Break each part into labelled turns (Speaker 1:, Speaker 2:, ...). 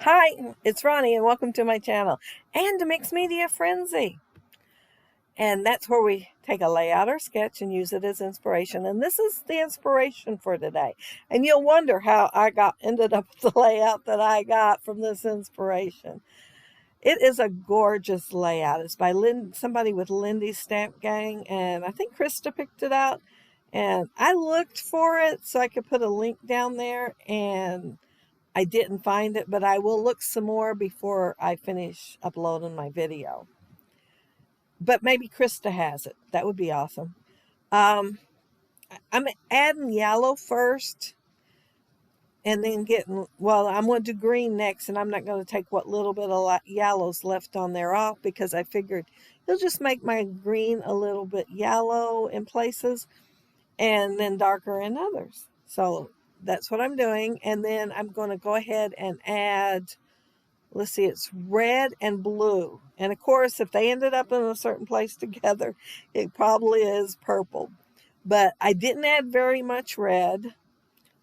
Speaker 1: Hi, it's Roni and welcome to my channel and to Mixed Media Frenzy. And that's where we take a layout or sketch and use it as inspiration. And this is the inspiration for today. And you'll wonder how I ended up with the layout that I got from this inspiration. It is a gorgeous layout. It's by somebody with Lindy's Stamp Gang, and I think Krista picked it out. And I looked for it so I could put a link down there, and I didn't find it, but I will look some more before I finish uploading my video. But maybe Krista has it. That would be awesome. I'm adding yellow first and then I'm going to do green next, and I'm not going to take what little bit of yellow's left on there off because I figured it'll just make my green a little bit yellow in places and then darker in others. So that's what I'm doing. And then I'm going to go ahead and add, let's see, it's red and blue. And of course, if they ended up in a certain place together, it probably is purple. But I didn't add very much red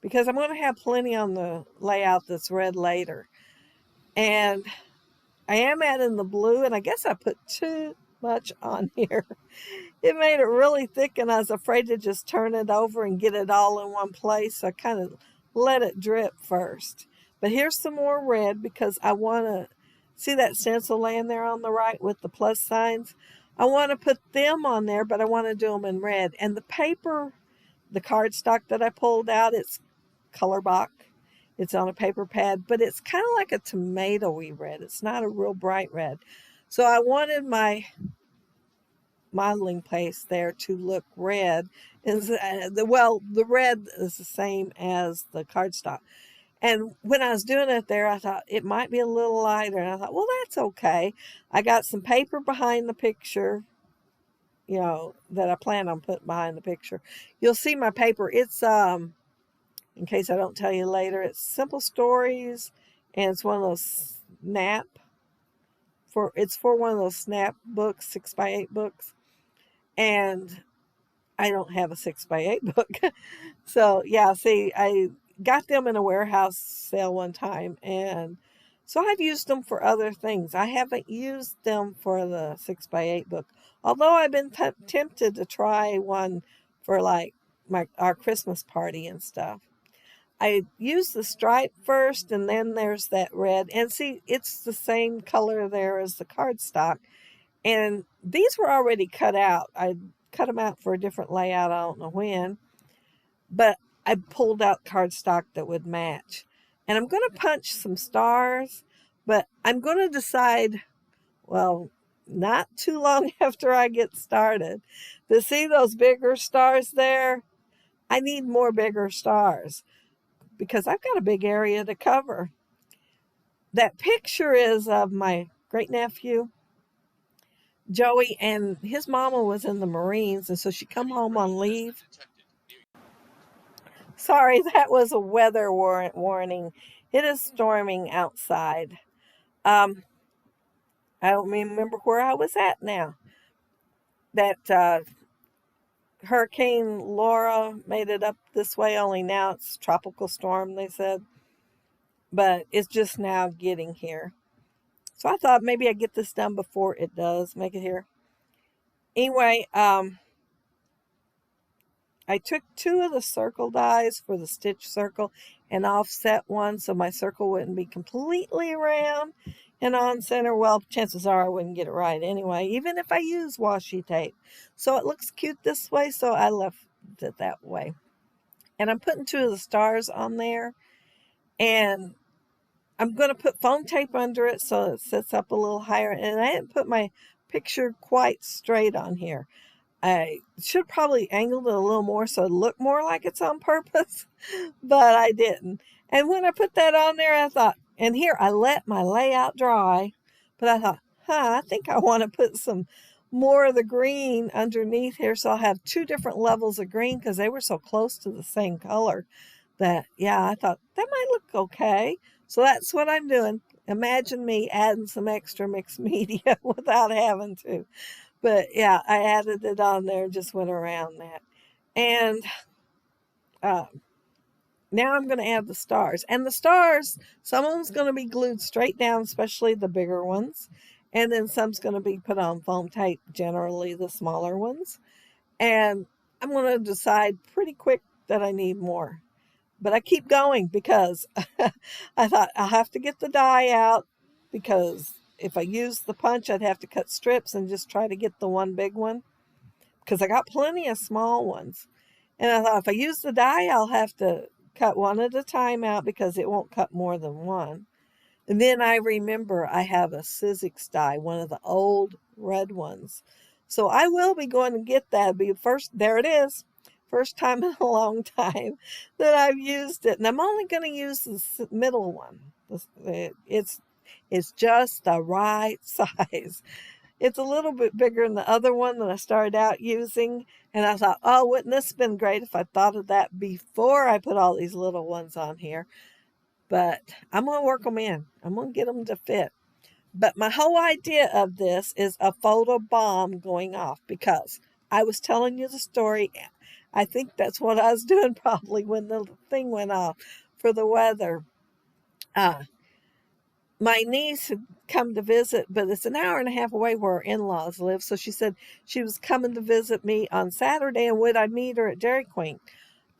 Speaker 1: because I'm going to have plenty on the layout that's red later. And I am adding the blue, and I guess I put too much on here. It made it really thick, and I was afraid to just turn it over and get it all in one place. So I kind of let it drip first. But here's some more red because I want to see that stencil laying there on the right with the plus signs. I want to put them on there, but I want to do them in red. And the paper, the cardstock that I pulled out, it's color box. It's on a paper pad, but it's kind of like a tomatoey red. It's not a real bright red. So I wanted my modeling paste there to look red. The red is the same as the cardstock. And when I was doing it there, I thought it might be a little lighter. And I thought, well, that's okay. I got some paper behind the picture, that I plan on putting behind the picture. You'll see my paper. It's, in case I don't tell you later, it's Simple Stories. And it's one of those it's for one of those snap books, 6x8 books. And I don't have a 6x8 book. So yeah, see, I got them in a warehouse sale one time, and so I've used them for other things. I haven't used them for the 6x8 book, although I've been tempted to try one for like our Christmas party and stuff. I used the stripe first, and then there's that red, and see, it's the same color there as the cardstock. And these were already cut out. I cut them out for a different layout. I don't know when. But I pulled out cardstock that would match. And I'm going to punch some stars. But I'm going to decide, well, not too long after I get started. To see those bigger stars there, I need more bigger stars because I've got a big area to cover. That picture is of my great-nephew, Joey, and his mama was in the Marines, and so she come home on leave. Sorry, that was a weather warning. It is storming outside. I don't remember where I was at now. That Hurricane Laura made it up this way, only now it's tropical storm, they said. But it's just now getting here. So I thought maybe I'd get this done before it does make it here. Anyway, I took 2 of the circle dies for the stitch circle and offset one so my circle wouldn't be completely round and on center. Well, chances are I wouldn't get it right anyway, even if I use washi tape. So it looks cute this way, so I left it that way. And I'm putting 2 of the stars on there, and I'm going to put foam tape under it so it sits up a little higher. And I didn't put my picture quite straight on here. I should probably angle it a little more so it looked more like it's on purpose, but I didn't. And when I put that on there, I thought, and here I let my layout dry, but I thought, I think I want to put some more of the green underneath here. So I'll have 2 different levels of green because they were so close to the same color that, yeah, I thought that might look okay. So that's what I'm doing. Imagine me adding some extra mixed media without having to. But yeah, I added it on there, just went around that. And now I'm going to add the stars. And the stars, some of them's going to be glued straight down, especially the bigger ones. And then some's going to be put on foam tape, generally the smaller ones. And I'm going to decide pretty quick that I need more. But I keep going because I thought I'll have to get the die out, because if I use the punch, I'd have to cut strips and just try to get the one big one, because I got plenty of small ones. And I thought if I use the die, I'll have to cut one at a time out because it won't cut more than one. And then I remember I have a Sizzix die, one of the old red ones. So I will be going to get that. Be first, there it is. First time in a long time that I've used it. And I'm only going to use the middle one. It's just the right size. It's a little bit bigger than the other one that I started out using. And I thought, oh, wouldn't this have been great if I thought of that before I put all these little ones on here? But I'm going to work them in. I'm going to get them to fit. But my whole idea of this is a photo bomb going off, because I was telling you the story. I think that's what I was doing probably when the thing went off for the weather. My niece had come to visit, but it's an hour and a half away where her in-laws live. So she said she was coming to visit me on Saturday, and would I meet her at Dairy Queen?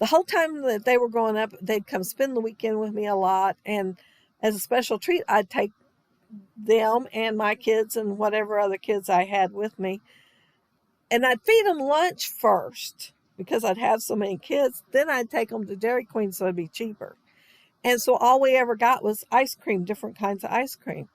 Speaker 1: The whole time that they were growing up, they'd come spend the weekend with me a lot. And as a special treat, I'd take them and my kids and whatever other kids I had with me. And I'd feed them lunch first because I'd have so many kids. Then I'd take them to Dairy Queen so it'd be cheaper. And so all we ever got was ice cream, different kinds of ice cream.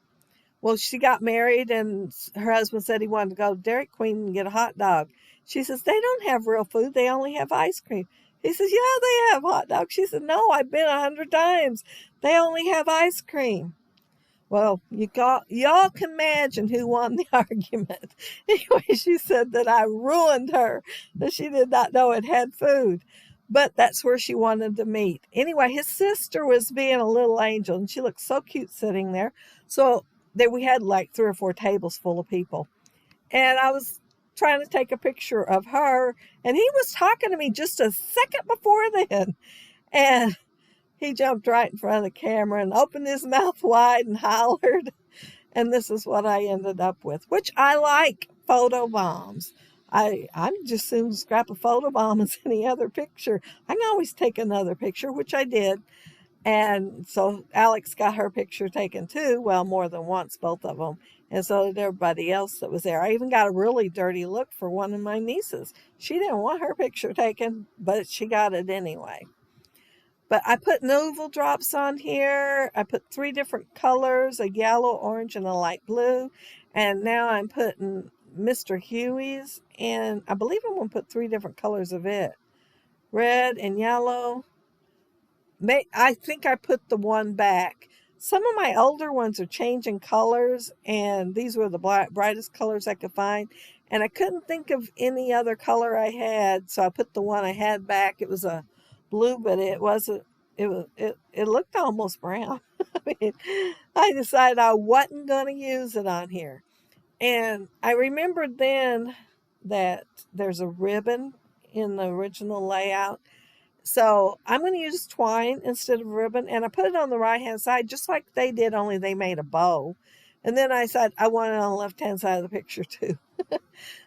Speaker 1: Well, she got married and her husband said he wanted to go to Dairy Queen and get a hot dog. She says, they don't have real food. They only have ice cream. He says, yeah, they have hot dogs. She said, no, I've been 100 times. They only have ice cream. Well, y'all can imagine who won the argument. Anyway, she said that I ruined her, that she did not know it had food. But that's where she wanted to meet. Anyway, his sister was being a little angel, and she looked so cute sitting there. So there we had like 3 or 4 tables full of people. And I was trying to take a picture of her, and he was talking to me just a second before then. And he jumped right in front of the camera and opened his mouth wide and hollered. And this is what I ended up with, which I like, photo bombs. I'm just as soon scrap a photo bomb as any other picture. I can always take another picture, which I did. And so Alex got her picture taken too. Well, more than once, both of them. And so did everybody else that was there. I even got a really dirty look for one of my nieces. She didn't want her picture taken, but she got it anyway. But I put noodle drops on here. I put 3 different colors, a yellow, orange, and a light blue. And now I'm putting Mr. Huey's, and I believe I'm going to put 3 different colors of it. Red and yellow. I think I put the one back. Some of my older ones are changing colors, and these were the brightest colors I could find. And I couldn't think of any other color I had, so I put the one I had back. It was a blue, but it wasn't. It looked almost brown. I mean, I decided I wasn't going to use it on here. And I remembered then that there's a ribbon in the original layout. So I'm going to use twine instead of ribbon. And I put it on the right-hand side, just like they did, only they made a bow. And then I said I want it on the left-hand side of the picture too.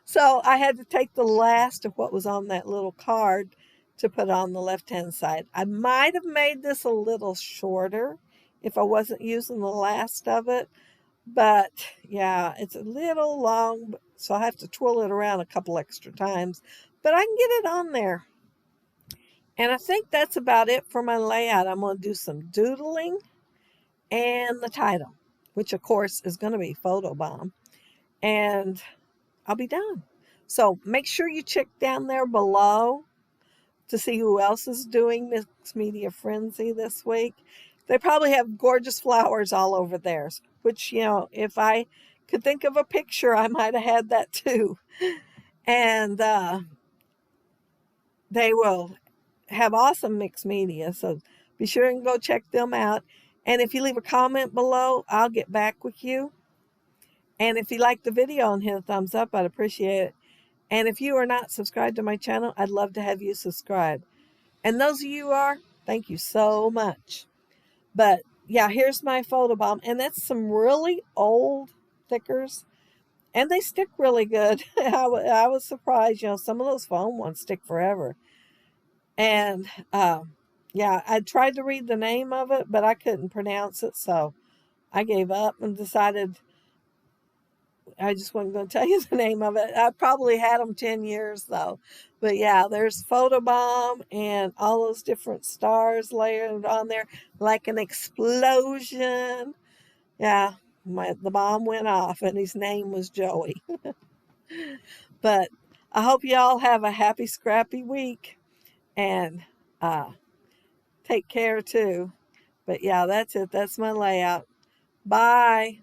Speaker 1: So I had to take the last of what was on that little card to put on the left-hand side. I might have made this a little shorter if I wasn't using the last of it. But yeah, it's a little long, so I have to twirl it around a couple extra times. But I can get it on there. And I think that's about it for my layout. I'm going to do some doodling and the title, which of course is going to be Photobomb. And I'll be done. So make sure you check down there below to see who else is doing Mixed Media Frenzy this week. They probably have gorgeous flowers all over theirs, which, you know, if I could think of a picture, I might have had that too. And they will have awesome mixed media, so be sure and go check them out. And if you leave a comment below, I'll get back with you. And if you like the video and hit a thumbs up, I'd appreciate it. And if you are not subscribed to my channel, I'd love to have you subscribe. And those of you who are, Thank you so much. But yeah, here's my photobomb. And that's some really old stickers. And they stick really good. I was surprised. Some of those foam ones stick forever. And yeah, I tried to read the name of it, but I couldn't pronounce it. So I gave up and decided I just wasn't going to tell you the name of it. I probably had them 10 years though. But yeah, there's photobomb and all those different stars layered on there like an explosion. Yeah, the bomb went off and his name was Joey. But I hope y'all have a happy, scrappy week and take care too. But yeah, that's it. That's my layout. Bye.